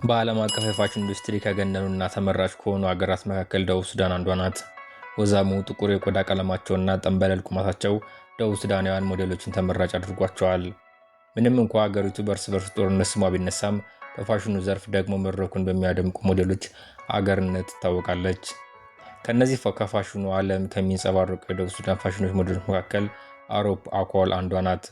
በዓለም አቀፍ የፋሽን ኢንዱስትሪ ከገነኑና ተመራጭ ከሆኑ አገራት መካከል ደቡብ ሱዳን አንዷ ናት። ወዛሙ ጥቁር የቆዳ ቀለማቸውና ጠንበለል ቁመታቸው ደቡብ ሱዳናውያን ሞዴሎችን ተመራጭ አድርጓቸዋል። ምንም እንኳ አገሪቱ በእርስ በርስ ጦርነት ስሟ ቢነሳም በፋሽኑ ዘርፍ ደግሞ መድረኩን በሚያደምቁ ሞዴሎች አገርነት ትታወቃለች። ከነዚህ ከፋሽኑ ዓለም ከሚንጸባረቁ የደቡብ ሱዳን ፋሽኖች ሞዴሎች መካከል አሮፕ አኮል አንዷ ናት።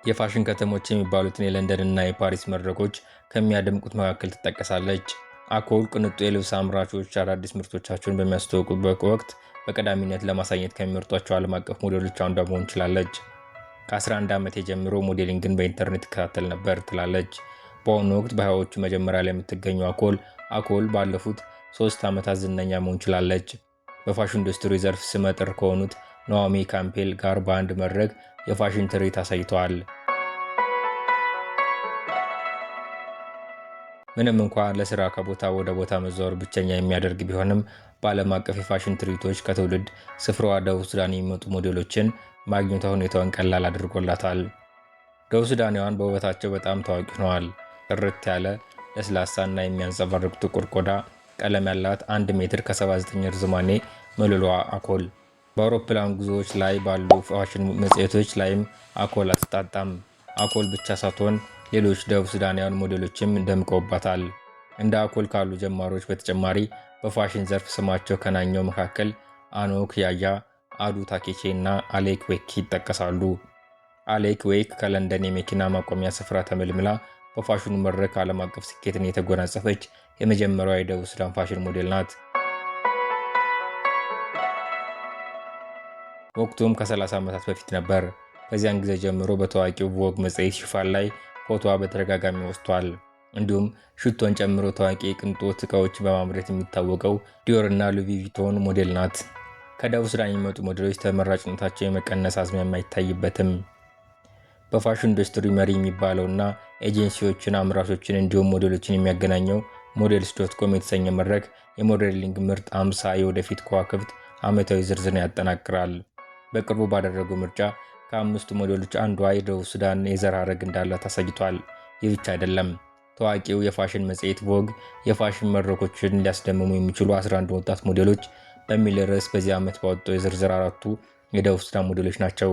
የፋሽን ከተሞች የሚባሉትን የለንደን እና የፓሪስ መድረኮች ከሚያደምቁት መካከል ትጠቀሳለች። አኮል ቅንጡ የልብስ አምራቾች አዳዲስ ምርቶቻቸውን በሚያስተዋውቁበት ወቅት በቀዳሚነት ለማሳየት ከሚመርጧቸው ዓለም አቀፍ ሞዴሎች አንዷ መሆን ችላለች። ከ11 ዓመቴ ጀምሮ ሞዴሊንግን በኢንተርኔት ትከታተል ነበር ትላለች። በአሁኑ ወቅት በሃያዎቹ መጀመሪያ ላይ የምትገኘው አኮል ባለፉት 3 ዓመታት ዝነኛ መሆን ችላለች። በፋሽን ኢንዱስትሪ ዘርፍ ስመጥር ከሆኑት ናኦሚ ካምፔል ጋር በአንድ መድረክ የፋሽን ትርኢት አሳይተዋል። ምንም እንኳን ለስራ ከቦታ ወደ ቦታ መዘዋወር ብቸኛ የሚያደርግ ቢሆንም በዓለም አቀፍ የፋሽን ትርኢቶች ከትውልድ ስፍራዋ ደቡብ ሱዳን የሚመጡ ሞዴሎችን ማግኘቷ ሁኔታውን ቀላል አድርጎላታል። ደቡብ ሱዳናውያን በውበታቸው በጣም ታዋቂ ሆነዋል። ጥርት ያለ፣ ለስላሳ እና የሚያንጸባርቅ ጥቁር ቆዳ ቀለም ያላት 1 ሜትር ከ79 ርዝማኔ መልሏ አኮል በአውሮፕላን ጉዞዎች ላይ ባሉ ፋሽን መጽሔቶች ላይም አኮል አትጣጣም። አኮል ብቻ ሳትሆን ሌሎች ደቡብ ሱዳናውያን ሞዴሎችም ደምቀውባታል። እንደ አኮል ካሉ ጀማሪዎች በተጨማሪ በፋሽን ዘርፍ ስማቸው ከናኘው መካከል አኖክ ያያ፣ አዱ ታኬቼ እና አሌክ ዌክ ይጠቀሳሉ። አሌክ ዌክ ከለንደን የመኪና ማቆሚያ ስፍራ ተመልምላ በፋሽኑ መድረክ ዓለም አቀፍ ስኬትን የተጎናጸፈች የመጀመሪያዋ የደቡብ ሱዳን ፋሽን ሞዴል ናት። ወቅቱም ከ30 ዓመታት በፊት ነበር። ከዚያን ጊዜ ጀምሮ በታዋቂው ቮግ መጽሔት ሽፋን ላይ ፎቶዋ በተደጋጋሚ ወስቷል። እንዲሁም ሽቶን ጨምሮ ታዋቂ የቅንጦት ዕቃዎች በማምረት የሚታወቀው ዲዮር እና ሉዊ ቪቶን ሞዴል ናት። ከደቡብ ሱዳን የሚመጡ ሞዴሎች ተመራጭነታቸው የመቀነስ አዝማሚያ አይታይበትም። በፋሽን ኢንዱስትሪ መሪ የሚባለውና ኤጀንሲዎችን፣ አምራቾችን እንዲሁም ሞዴሎችን የሚያገናኘው ሞዴልስ.ኮም የተሰኘ መድረክ የሞዴሊንግ ምርጥ 50 የወደፊት ከዋክብት ዓመታዊ ዝርዝርን ያጠናቅራል። በቅርቡ ባደረገው ምርጫ ከ5ቱ ሞዴሎች አንዷ የደቡብ ሱዳን የዘር ሐረግ እንዳላት አሳይቷል። ይህ ብቻ አይደለም። ታዋቂው የፋሽን መጽሔት ቮግ የፋሽን መድረኮችን ሊያስደምሙ የሚችሉ 11 ወጣት ሞዴሎች በሚል ርዕስ በዚህ ዓመት ባወጣው የዝርዝር 4ቱ የደቡብ ሱዳን ሞዴሎች ናቸው።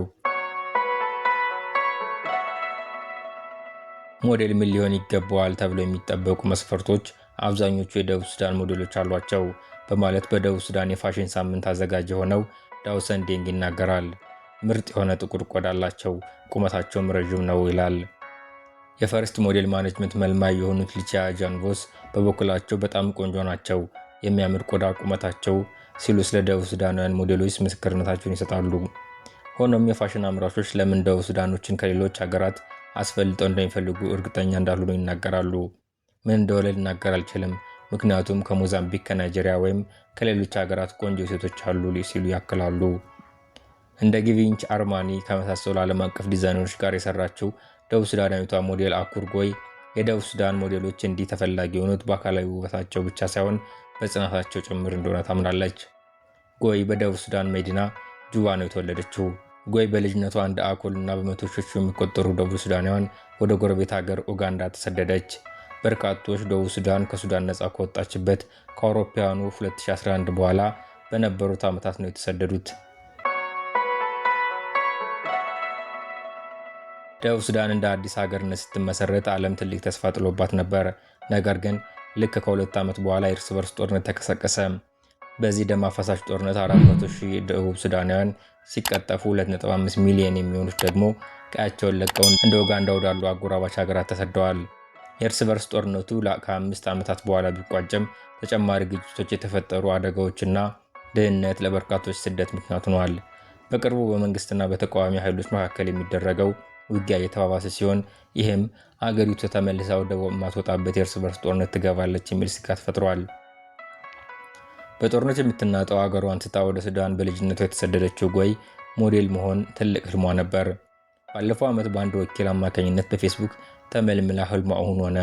ሞዴል ምን ሊሆን ይገባዋል ተብለው የሚጠበቁ መስፈርቶች አብዛኞቹ የደቡብ ሱዳን ሞዴሎች አሏቸው በማለት በደቡብ ሱዳን የፋሽን ሳምንት አዘጋጅ የሆነው ዳውሰን ዴንግ ይናገራል። ምርጥ የሆነ ጥቁር ቆዳ አላቸው፣ ቁመታቸውም ረዥም ነው ይላል። የፈርስት ሞዴል ማኔጅመንት መልማይ የሆኑት ሊቺያ ጃንቮስ በበኩላቸው በጣም ቆንጆ ናቸው፣ የሚያምር ቆዳ ቁመታቸው ሲሉ ስለ ደቡብ ሱዳናውያን ሞዴሎች ምስክርነታቸውን ይሰጣሉ። ሆኖም የፋሽን አምራቾች ለምን ደቡብ ሱዳኖችን ከሌሎች ሀገራት አስፈልጠው እንደሚፈልጉ እርግጠኛ እንዳልሆኑ ይናገራሉ። ምን እንደሆነ ልናገር አልችልም፣ ምክንያቱም ከሞዛምቢክ፣ ከናይጄሪያ ወይም ከሌሎች ሀገራት ቆንጆ ሴቶች አሉ ሲሉ ያክላሉ። እንደ ጊቪንች አርማኒ ከመሳሰሉ ዓለም አቀፍ ዲዛይነሮች ጋር የሰራችው ደቡብ ሱዳናዊቷ ሞዴል አኩር ጎይ የደቡብ ሱዳን ሞዴሎች እንዲህ ተፈላጊ የሆኑት በአካላዊ ውበታቸው ብቻ ሳይሆን በጽናታቸው ጭምር እንደሆነ ታምናለች። ጎይ በደቡብ ሱዳን መዲና ጁባ ነው የተወለደችው። ጎይ በልጅነቷ እንደ አኮል እና በመቶ ሺዎች የሚቆጠሩ ደቡብ ሱዳናውያን ወደ ጎረቤት ሀገር ኡጋንዳ ተሰደደች። በርካቶች ደቡብ ሱዳን ከሱዳን ነፃ ከወጣችበት ከአውሮፓውያኑ 2011 በኋላ በነበሩት ዓመታት ነው የተሰደዱት። ደቡብ ሱዳን እንደ አዲስ ሀገርነት ስትመሰረት ዓለም ትልቅ ተስፋ ጥሎባት ነበር። ነገር ግን ልክ ከ2 ዓመት በኋላ የእርስ በርስ ጦርነት ተቀሰቀሰ። በዚህ ደም አፋሳሽ ጦርነት 400,000 ደቡብ ሱዳናውያን ሲቀጠፉ 2.5 ሚሊዮን የሚሆኑት ደግሞ ቀያቸውን ለቀው እንደ ኡጋንዳ ወዳሉ አጎራባች ሀገራት ተሰደዋል። የእርስ በርስ ጦርነቱ ከ5 ዓመታት በኋላ ቢቋጨም ተጨማሪ ግጭቶች፣ የተፈጠሩ አደጋዎችና ድህነት ለበርካቶች ስደት ምክንያት ሆነዋል። በቅርቡ በመንግስትና በተቃዋሚ ኃይሎች መካከል የሚደረገው ውጊያ እየተባባሰ ሲሆን ይህም አገሪቱ ተመልሳ ወደ ማትወጣበት የእርስ በርስ ጦርነት ትገባለች የሚል ስጋት ፈጥሯል። በጦርነት የምትናጠው አገሯን ትታ ወደ ሱዳን በልጅነቷ የተሰደደችው ጎይ ሞዴል መሆን ትልቅ ህልሟ ነበር። ባለፈው ዓመት በአንድ ወኪል አማካኝነት በፌስቡክ ተመልምላ ህልሟ እውን ሆነ።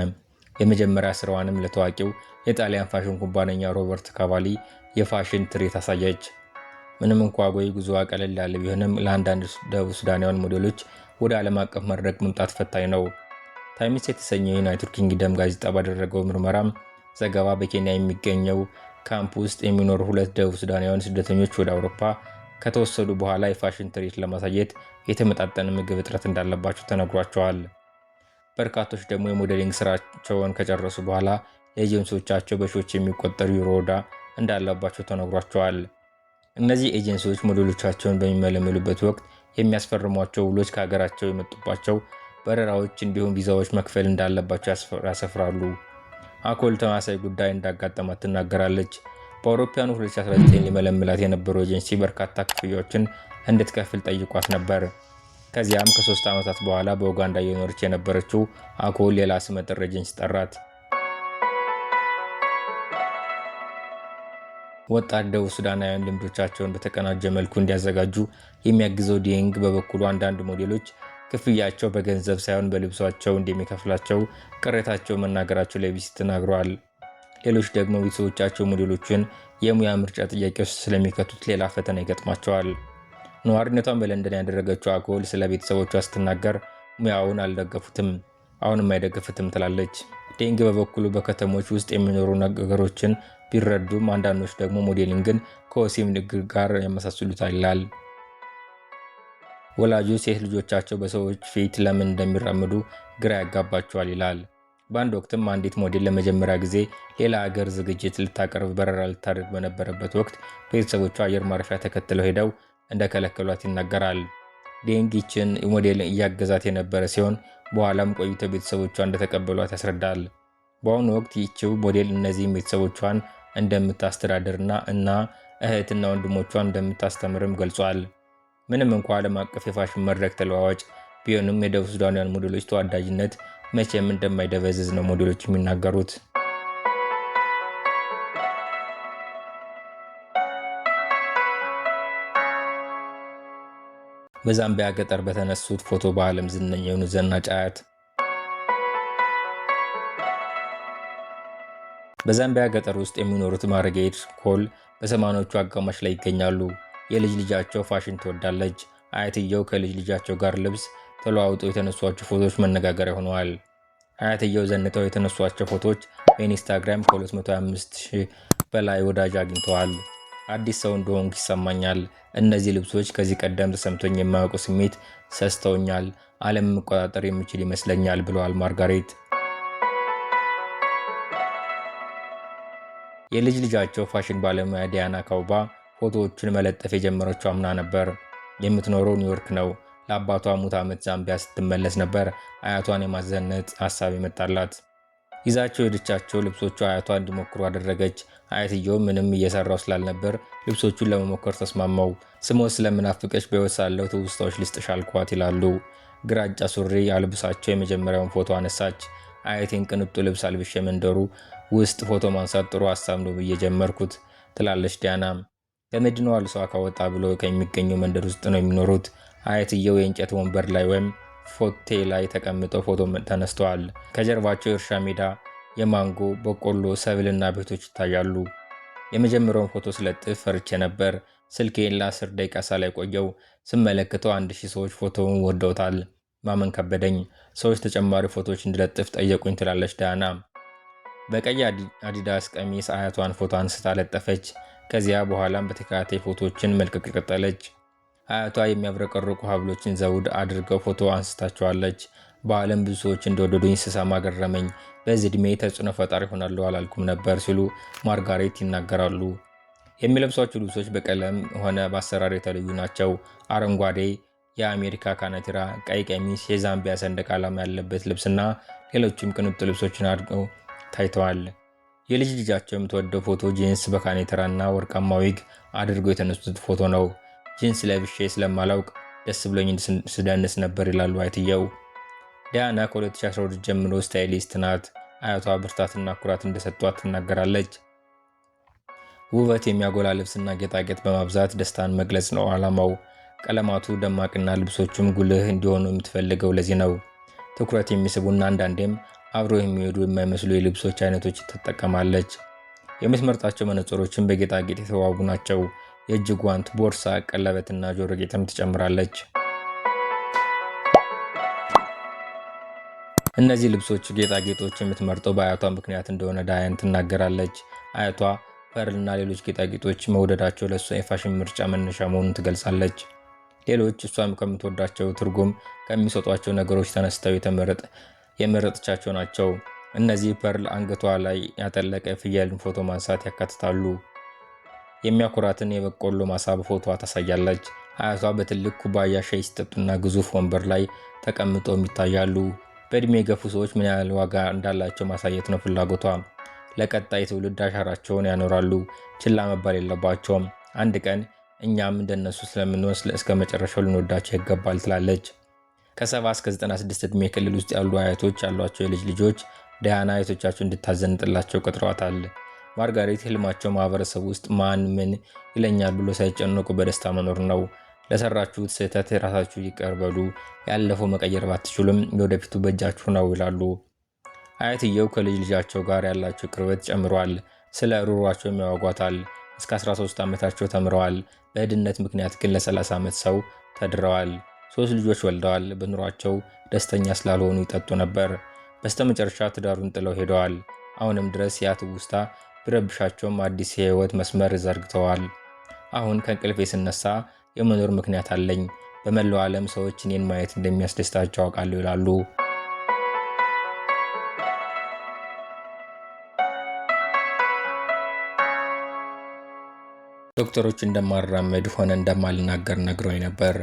የመጀመሪያ ስራዋንም ለታዋቂው የጣሊያን ፋሽን ኩባንያ ሮበርት ካቫሊ የፋሽን ትርኢት አሳየች። ምንም እንኳ ጎይ ጉዞዋ ቀለል ያለ ቢሆንም ለአንዳንድ ደቡብ ሱዳናውያን ሞዴሎች ወደ ዓለም አቀፍ መድረክ መምጣት ፈታኝ ነው። ታይምስ የተሰኘው የዩናይትድ ኪንግደም ጋዜጣ ባደረገው ምርመራም ዘገባ በኬንያ የሚገኘው ካምፕ ውስጥ የሚኖሩ 2 ደቡብ ሱዳናውያን ስደተኞች ወደ አውሮፓ ከተወሰዱ በኋላ የፋሽን ትርኢት ለማሳየት የተመጣጠነ ምግብ እጥረት እንዳለባቸው ተነግሯቸዋል። በርካቶች ደግሞ የሞዴሊንግ ስራቸውን ከጨረሱ በኋላ ኤጀንሲዎቻቸው በሺዎች የሚቆጠሩ ዩሮ ዕዳ እንዳለባቸው ተነግሯቸዋል። እነዚህ ኤጀንሲዎች ሞዴሎቻቸውን በሚመለመሉበት ወቅት የሚያስፈርሟቸው ውሎች ከሀገራቸው የመጡባቸው በረራዎች እንዲሁም ቪዛዎች መክፈል እንዳለባቸው ያሰፍራሉ። አኮል ተመሳሳይ ጉዳይ እንዳጋጠማት ትናገራለች። በአውሮፓውያኑ 2019 ሊመለምላት የነበረው ኤጀንሲ በርካታ ክፍያዎችን እንድትከፍል ጠይቋት ነበር። ከዚያም ከ3 ዓመታት በኋላ በኡጋንዳ እየኖረች የነበረችው አኮል ሌላ ስመጥር ኤጀንሲ ጠራት። ወጣት ደቡብ ሱዳናውያን ልምዶቻቸውን በተቀናጀ መልኩ እንዲያዘጋጁ የሚያግዘው ዲንግ በበኩሉ አንዳንድ ሞዴሎች ክፍያቸው በገንዘብ ሳይሆን በልብሳቸው እንደሚከፍላቸው ቅሬታቸው መናገራቸው ለቢቢሲ ተናግረዋል። ሌሎች ደግሞ ቤተሰቦቻቸው ሞዴሎችን የሙያ ምርጫ ጥያቄ ውስጥ ስለሚከቱት ሌላ ፈተና ይገጥማቸዋል። ነዋሪነቷን በለንደን ያደረገችው አኮል ስለ ቤተሰቦቿ ስትናገር ሙያውን አልደገፉትም፣ አሁንም አይደግፉትም ትላለች። ዴንግ በበኩሉ በከተሞች ውስጥ የሚኖሩ ነገሮችን ቢረዱም አንዳንዶች ደግሞ ሞዴሊንግን ከወሲብ ንግድ ጋር ያመሳስሉታል ይላል። ወላጆች ሴት ልጆቻቸው በሰዎች ፊት ለምን እንደሚራመዱ ግራ ያጋባቸዋል ይላል። በአንድ ወቅትም አንዲት ሞዴል ለመጀመሪያ ጊዜ ሌላ ሀገር ዝግጅት ልታቀርብ በረራ ልታደርግ በነበረበት ወቅት ቤተሰቦቿ አየር ማረፊያ ተከትለው ሄደው እንደከለከሏት ይናገራል። ዴንግ ይችን ሞዴል እያገዛት የነበረ ሲሆን በኋላም ቆይተው ቤተሰቦቿ እንደተቀበሏት ያስረዳል። በአሁኑ ወቅት ይቺው ሞዴል እነዚህም ቤተሰቦቿን እንደምታስተዳድርና እና እህትና ወንድሞቿን እንደምታስተምርም ገልጿል። ምንም እንኳ ዓለም አቀፍ የፋሽን መድረክ ተለዋዋጭ ቢሆንም የደቡብ ሱዳናውያን ሞዴሎች ተወዳጅነት መቼም እንደማይደበዝዝ ነው ሞዴሎች የሚናገሩት። በዛምቢያ ገጠር በተነሱት ፎቶ በዓለም ዝነኛ የሆኑት ዘናጭ አያት በዛምቢያ ገጠር ውስጥ የሚኖሩት ማርጌት ኮል በሰማኖቹ አጋማሽ ላይ ይገኛሉ። የልጅ ልጃቸው ፋሽን ትወዳለች። አያትየው ከልጅ ልጃቸው ጋር ልብስ ተለዋውጠው የተነሷቸው ፎቶዎች መነጋገሪያ ሆነዋል። አያትየው ዘንጠው የተነሷቸው ፎቶዎች በኢንስታግራም ከ225,000 በላይ ወዳጅ አግኝተዋል። አዲስ ሰው እንደሆንኩ ይሰማኛል። እነዚህ ልብሶች ከዚህ ቀደም ተሰምቶኝ የማያውቁ ስሜት ሰስተውኛል። ዓለም መቆጣጠር የሚችል ይመስለኛል ብለዋል ማርጋሬት። የልጅ ልጃቸው ፋሽን ባለሙያ ዲያና ካውባ ፎቶዎቹን መለጠፍ የጀመረችው አምና ነበር። የምትኖረው ኒውዮርክ ነው። ለአባቷ ሙት ዓመት ዛምቢያ ስትመለስ ነበር አያቷን የማዘነጥ ሐሳብ የመጣላት። ይዛቸው የሄደቻቸው ልብሶቹ አያቷ እንዲሞክሩ አደረገች። አያትየው ምንም እየሰራው ስላልነበር ልብሶቹን ለመሞከር ተስማማው። ስሞት ስለምናፍቀሽ በሕይወት ሳለሁ ትውስታዎች ልስጥሽ አልኳት ይላሉ። ግራጫ ሱሪ አልብሳቸው የመጀመሪያውን ፎቶ አነሳች። አያቴን ቅንጡ ልብስ አልብሼ መንደሩ ውስጥ ፎቶ ማንሳት ጥሩ ሐሳብ ነው ብዬ ጀመርኩት ትላለች ዲያና። ከመዲናዋ ልሷ ካወጣ ብሎ ከሚገኘው መንደር ውስጥ ነው የሚኖሩት። አያትየው የእንጨት ወንበር ላይ ወይም ፎቴ ላይ ተቀምጠው ፎቶ ተነስተዋል። ከጀርባቸው የእርሻ ሜዳ፣ የማንጎ፣ በቆሎ፣ ሰብልና ቤቶች ይታያሉ። የመጀመሪያውን ፎቶ ስለጥፍ ፈርቼ ነበር። ስልኬን ለ10 ደቂቃ ሳላይ ቆየው። ስመለከተው 1000 ሰዎች ፎቶውን ወደውታል። ማመን ከበደኝ። ሰዎች ተጨማሪ ፎቶዎች እንድለጥፍ ጠየቁኝ ትላለች ዳና። በቀይ አዲዳስ ቀሚስ አያቷን ፎቶ አንስታ ለጠፈች። ከዚያ በኋላም በተከታታይ ፎቶዎችን መልቀቅ ቀጠለች። አያቷ የሚያብረቀርቁ ሀብሎችን ዘውድ አድርገው ፎቶ አንስታቸዋለች። በዓለም ብዙ ሰዎች እንደወደዱኝ ስሰማ ገረመኝ። በዚህ ዕድሜ ተጽዕኖ ፈጣሪ ሆናለሁ አላልኩም ነበር ሲሉ ማርጋሬት ይናገራሉ። የሚለብሷቸው ልብሶች በቀለም ሆነ በአሰራር የተለዩ ናቸው። አረንጓዴ የአሜሪካ ካናቲራ፣ ቀይ ቀሚስ፣ የዛምቢያ ሰንደቅ ዓላማ ያለበት ልብስና ሌሎችም ቅንጡ ልብሶችን አድርገው ታይተዋል። የልጅ ልጃቸው የምትወደው ፎቶ ጂንስ በካኔተራ እና ወርቃማ ዊግ አድርገው የተነሱት ፎቶ ነው። ጂንስ ለብሼ ስለማላውቅ ደስ ብሎኝ ስደንስ ነበር ይላሉ አያትየው። ዲያና ከ2012 ጀምሮ ስታይሊስት ናት። አያቷ ብርታትና ኩራት እንደሰጧት ትናገራለች። ውበት የሚያጎላ ልብስና ጌጣጌጥ በማብዛት ደስታን መግለጽ ነው ዓላማው። ቀለማቱ ደማቅና ልብሶቹም ጉልህ እንዲሆኑ የምትፈልገው ለዚህ ነው። ትኩረት የሚስቡና አንዳንዴም አብረው የሚሄዱ የማይመስሉ የልብሶች አይነቶች ትጠቀማለች። የምትመርጣቸው መነጽሮችን በጌጣጌጥ የተዋቡ ናቸው። የእጅ ጓንት፣ ቦርሳ፣ ቀለበትና ጆሮ ጌጥም ትጨምራለች። እነዚህ ልብሶች፣ ጌጣጌጦች የምትመርጠው በአያቷ ምክንያት እንደሆነ ዳያን ትናገራለች። አያቷ ፐርልና ሌሎች ጌጣጌጦች መውደዳቸው ለእሷ የፋሽን ምርጫ መነሻ መሆኑን ትገልጻለች። ሌሎች እሷም ከምትወዳቸው ትርጉም ከሚሰጧቸው ነገሮች ተነስተው የመረጠቻቸው ናቸው። እነዚህ ፐርል አንገቷ ላይ ያጠለቀ ፍየልን ፎቶ ማንሳት ያካትታሉ። የሚያኮራትን የበቆሎ ማሳ በፎቶዋ ታሳያለች። አያቷ በትልቅ ኩባያ ሻይ ሲጠጡና ግዙፍ ወንበር ላይ ተቀምጠውም ይታያሉ። በእድሜ የገፉ ሰዎች ምን ያህል ዋጋ እንዳላቸው ማሳየት ነው ፍላጎቷ። ለቀጣይ ትውልድ አሻራቸውን ያኖራሉ፣ ችላ መባል የለባቸውም። አንድ ቀን እኛም እንደነሱ ስለምንወስድ እስከ መጨረሻው ልንወዳቸው ይገባል ትላለች። ከ70 እስከ 96 ዕድሜ ክልል ውስጥ ያሉ አያቶች ያሏቸው የልጅ ልጆች ዳያና አያቶቻቸው እንድታዘንጥላቸው ቀጥረዋታል። ማርጋሬት ህልማቸው ማህበረሰብ ውስጥ ማን ምን ይለኛል ብሎ ሳይጨነቁ በደስታ መኖር ነው። ለሰራችሁት ስህተት ራሳችሁ ይቅር በሉ፣ ያለፈው መቀየር ባትችሉም የወደፊቱ በእጃችሁ ነው ይላሉ። አያትየው ከልጅ ልጃቸው ጋር ያላቸው ቅርበት ጨምሯል። ስለ ሩሯቸውም ያወጓታል። እስከ 13 ዓመታቸው ተምረዋል። በድህነት ምክንያት ግን ለ30 ዓመት ሰው ተድረዋል። 3 ልጆች ወልደዋል። በኑሯቸው ደስተኛ ስላልሆኑ ይጠጡ ነበር። በስተመጨረሻ ትዳሩን ጥለው ሄደዋል። አሁንም ድረስ ያ ትውስታ ቢረብሻቸውም አዲስ የህይወት መስመር ዘርግተዋል። አሁን ከእንቅልፌ ስነሳ የመኖር ምክንያት አለኝ። በመላው ዓለም ሰዎች እኔን ማየት እንደሚያስደስታቸው አውቃለሁ ይላሉ። ዶክተሮች እንደማራመድ ሆነ እንደማልናገር ነግረውኝ ነበር።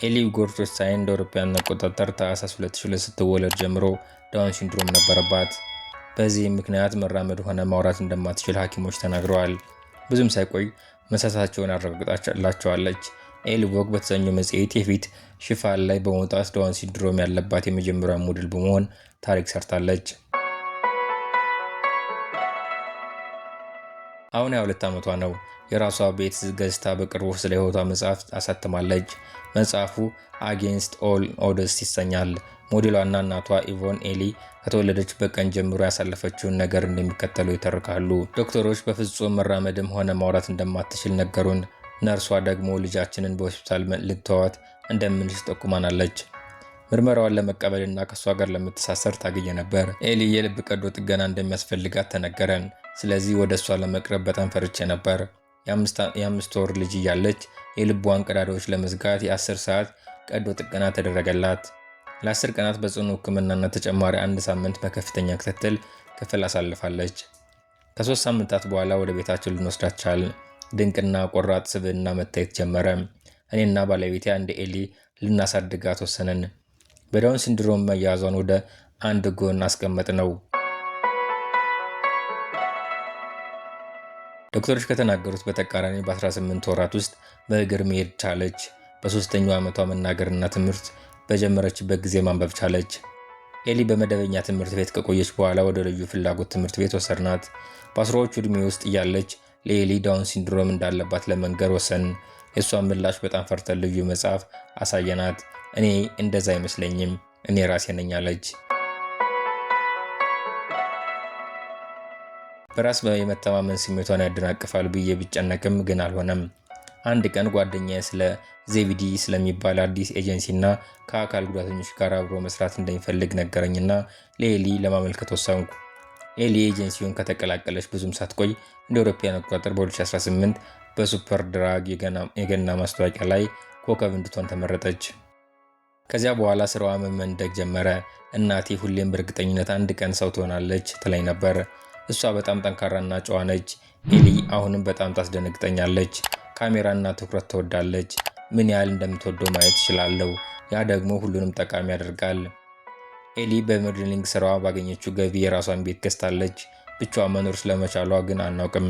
ኤሊ ጎርቶስታይን እንደ አውሮፓውያን አቆጣጠር ታህሳስ 2002 ስትወለድ ጀምሮ ዳውን ሲንድሮም ነበረባት። በዚህም ምክንያት መራመድ ሆነ ማውራት እንደማትችል ሐኪሞች ተናግረዋል። ብዙም ሳይቆይ መሳሳታቸውን አረጋግጣላቸዋለች። ኤሊ ቮግ በተሰኘው መጽሔት የፊት ሽፋን ላይ በመውጣት ዳውን ሲንድሮም ያለባት የመጀመሪያ ሞዴል በመሆን ታሪክ ሰርታለች። አሁን 22 ዓመቷ ነው። የራሷ ቤት ገዝታ በቅርቡ ስለ ህይወቷ መጽሐፍ አሳትማለች። መጽሐፉ አጌንስት ኦል ኦደስ ይሰኛል። ሞዴሏና እናቷ ኢቮን ኤሊ ከተወለደችበት ቀን ጀምሮ ያሳለፈችውን ነገር እንደሚከተለው ይተርካሉ። ዶክተሮች በፍጹም መራመድም ሆነ ማውራት እንደማትችል ነገሩን። ነርሷ ደግሞ ልጃችንን በሆስፒታል ልትተዋት እንደምንችል ጠቁማናለች። ምርመራዋን ለመቀበልና ከእሷ ጋር ለመተሳሰር ታግየ ነበር። ኤሊ የልብ ቀዶ ጥገና እንደሚያስፈልጋት ተነገረን። ስለዚህ ወደ እሷ ለመቅረብ በጣም ፈርቼ ነበር። የ5 ወር ልጅ እያለች የልቧን ቀዳዳዎች ለመዝጋት የ10 ሰዓት ቀዶ ጥገና ተደረገላት። ለ10 ቀናት በጽኑ ሕክምናና ተጨማሪ 1 ሳምንት በከፍተኛ ክትትል ክፍል አሳልፋለች። ከ3 ሳምንታት በኋላ ወደ ቤታችን ልንወስዳት ቻልን። ድንቅና ቆራጥ ስብዕና መታየት ጀመረ። እኔና ባለቤቴ እንደ ኤሊ ልናሳድጋት ወሰንን። በዳውን ሲንድሮም መያዟን ወደ አንድ ጎን አስቀመጥ ነው። ዶክተሮች ከተናገሩት በተቃራኒ በ18 ወራት ውስጥ በእግር መሄድ ቻለች። በ3ኛው ዓመቷ መናገርና ትምህርት በጀመረችበት ጊዜ ማንበብ ቻለች። ኤሊ በመደበኛ ትምህርት ቤት ከቆየች በኋላ ወደ ልዩ ፍላጎት ትምህርት ቤት ወሰድናት። በአስራዎቹ ዕድሜ ውስጥ እያለች ለኤሊ ዳውን ሲንድሮም እንዳለባት ለመንገር ወሰን። የእሷን ምላሽ በጣም ፈርተን ልዩ መጽሐፍ አሳየናት። እኔ እንደዛ አይመስለኝም፣ እኔ ራሴ ነኝ አለች። በራስ የመተማመን ስሜቷን ያደናቅፋል ብዬ ብጨነቅም ግን አልሆነም። አንድ ቀን ጓደኛዬ ስለ ዜቪዲ ስለሚባል አዲስ ኤጀንሲና ከአካል ጉዳተኞች ጋር አብሮ መስራት እንደሚፈልግ ነገረኝና ለኤሊ ለማመልከት ወሰንኩ። ኤሊ ኤጀንሲውን ከተቀላቀለች ብዙም ሳትቆይ እንደ አውሮፓውያን አቆጣጠር በ2018 በሱፐር ድራግ የገና ማስታወቂያ ላይ ኮከብ እንድትሆን ተመረጠች። ከዚያ በኋላ ስራዋ መመንደግ ጀመረ። እናቴ ሁሌም በእርግጠኝነት አንድ ቀን ሰው ትሆናለች ትለኝ ነበር። እሷ በጣም ጠንካራና ጨዋ ነች። ኤሊ አሁንም በጣም ታስደነግጠኛለች። ካሜራና ትኩረት ትወዳለች። ምን ያህል እንደምትወደው ማየት እችላለሁ። ያ ደግሞ ሁሉንም ጠቃሚ ያደርጋል። ኤሊ በሞዴሊንግ ስራዋ ባገኘችው ገቢ የራሷን ቤት ገዝታለች። ብቻዋን መኖር ስለመቻሏ ግን አናውቅም።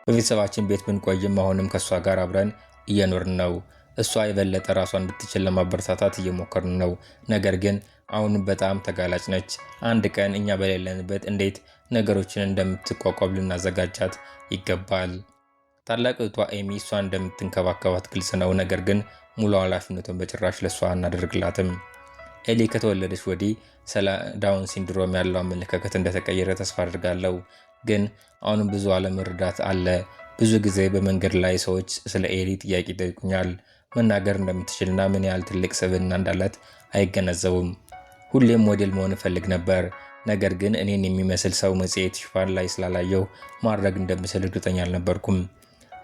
በቤተሰባችን ቤት ብንቆይም አሁንም ከእሷ ጋር አብረን እየኖርን ነው። እሷ የበለጠ ራሷን እንድትችል ለማበረታታት እየሞከርን ነው። ነገር ግን አሁንም በጣም ተጋላጭ ነች። አንድ ቀን እኛ በሌለንበት እንዴት ነገሮችን እንደምትቋቋም ልናዘጋጃት ይገባል። ታላቅ እህቷ ኤሚ እሷ እንደምትንከባከባት ግልጽ ነው። ነገር ግን ሙሉ ኃላፊነቱን በጭራሽ ለእሷ አናደርግላትም። ኤሊ ከተወለደች ወዲህ ስለ ዳውን ሲንድሮም ያለው አመለካከት እንደተቀየረ ተስፋ አድርጋለሁ። ግን አሁንም ብዙ አለመረዳት አለ። ብዙ ጊዜ በመንገድ ላይ ሰዎች ስለ ኤሊ ጥያቄ ይጠይቁኛል። መናገር እንደምትችልና ምን ያህል ትልቅ ስብዕና እንዳላት አይገነዘቡም። ሁሌም ሞዴል መሆን እፈልግ ነበር፣ ነገር ግን እኔን የሚመስል ሰው መጽሔት ሽፋን ላይ ስላላየው ማድረግ እንደምችል እርግጠኛ አልነበርኩም።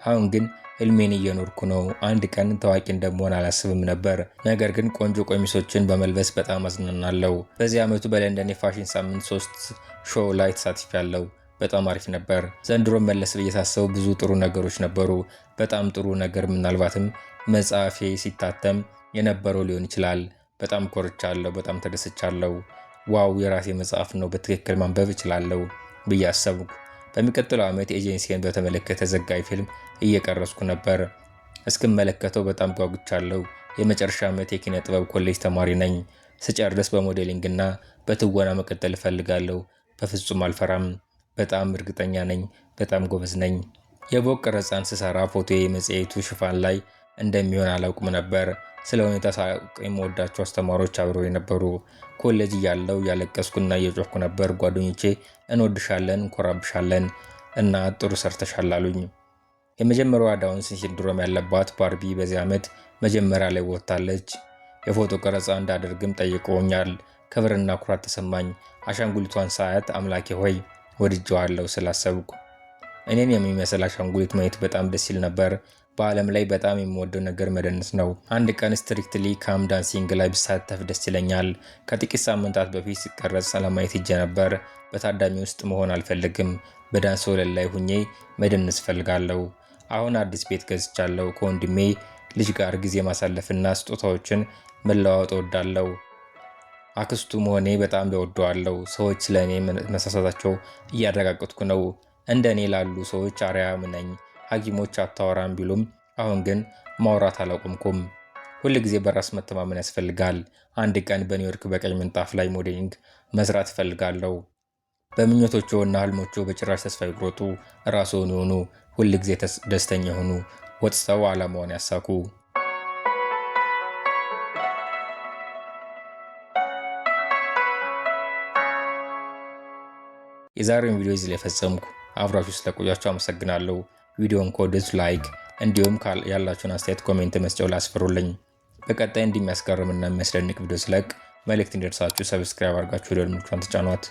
አሁን ግን ህልሜን እየኖርኩ ነው። አንድ ቀን ታዋቂ እንደምሆን አላስብም ነበር፣ ነገር ግን ቆንጆ ቀሚሶችን በመልበስ በጣም አዝናናለሁ። በዚህ ዓመቱ በለንደን የፋሽን ሳምንት 3 ሾው ላይ ተሳትፌያለሁ። በጣም አሪፍ ነበር። ዘንድሮ መለስ ብዬ ሳስበው ብዙ ጥሩ ነገሮች ነበሩ። በጣም ጥሩ ነገር ምናልባትም መጽሐፌ ሲታተም የነበረው ሊሆን ይችላል። በጣም ኮርቻለሁ። በጣም ተደስቻለሁ። ዋው የራሴ መጽሐፍ ነው፣ በትክክል ማንበብ እችላለሁ ብዬ አሰብኩ። በሚቀጥለው ዓመት ኤጀንሲን በተመለከተ ዘጋቢ ፊልም እየቀረጽኩ ነበር። እስክመለከተው በጣም ጓጉቻለሁ። የመጨረሻ ዓመት የኪነ ጥበብ ኮሌጅ ተማሪ ነኝ። ስጨርስ በሞዴሊንግ እና በትወና መቀጠል እፈልጋለሁ። በፍጹም አልፈራም። በጣም እርግጠኛ ነኝ። በጣም ጎበዝ ነኝ። የቦቅ ቀረጻን ስሰራ ፎቶ የመጽሔቱ ሽፋን ላይ እንደሚሆን አላውቅም ነበር። ስለ ሁኔታ ሳውቅ የምወዳቸው አስተማሪዎች አብረው የነበሩ። ኮሌጅ እያለሁ እያለቀስኩና እየጮህኩ ነበር። ጓደኞቼ እንወድሻለን፣ እንኮራብሻለን እና ጥሩ ሰርተሻል አሉኝ። የመጀመሪያዋ ዳውን ሲንድሮም ያለባት ባርቢ በዚህ ዓመት መጀመሪያ ላይ ወጥታለች። የፎቶ ቀረጻ እንዳደርግም ጠይቀውኛል። ክብርና ኩራት ተሰማኝ። አሻንጉሊቷን ሳያት አምላኬ ሆይ ወድጄዋለሁ ስላሰብኩ። እኔን የሚመስል አሻንጉሊት ማየት በጣም ደስ ይል ነበር። በዓለም ላይ በጣም የምወደው ነገር መደነስ ነው። አንድ ቀን ስትሪክትሊ ካም ዳንሲንግ ላይ ብሳተፍ ደስ ይለኛል። ከጥቂት ሳምንታት በፊት ሲቀረጽ ለማየት ሄጄ ነበር። በታዳሚ ውስጥ መሆን አልፈልግም። በዳንስ ወለል ላይ ሁኜ መደነስ እፈልጋለሁ። አሁን አዲስ ቤት ገዝቻለሁ። ከወንድሜ ልጅ ጋር ጊዜ ማሳለፍና ስጦታዎችን መለዋወጥ እወዳለሁ። አክስቱ መሆኔ በጣም እወደዋለሁ። ሰዎች ስለ እኔ መሳሳታቸው እያረጋገጥኩ ነው። እንደ እኔ ላሉ ሰዎች አርአያም ነኝ። ሐኪሞች አታወራም ቢሉም አሁን ግን ማውራት አላቆምኩም። ሁል ጊዜ በራስ መተማመን ያስፈልጋል። አንድ ቀን በኒውዮርክ በቀይ ምንጣፍ ላይ ሞዴሊንግ መስራት እፈልጋለሁ። በምኞቶቹ እና ህልሞቹ በጭራሽ ተስፋ ይቁረጡ። ራስዎን ይሁኑ። ሁል ጊዜ ደስተኛ ይሁኑ። ወጥተው ዓላማውን ያሳኩ። የዛሬውን ቪዲዮ እዚህ ላይ ፈጸምኩ። አብራችሁ ስለቆያችሁ አመሰግናለሁ። ቪዲዮውን ከወደዳችሁ ላይክ፣ እንዲሁም ያላችሁን አስተያየት ኮሜንት መስጫው ላይ አስፍሩልኝ። በቀጣይ እንደሚያስገርምና የሚያስደንቅ ቪዲዮ ስለቅ መልእክት እንዲደርሳችሁ ሰብስክራይብ አድርጋችሁ ደወል ምልክቱን ተጫኗት።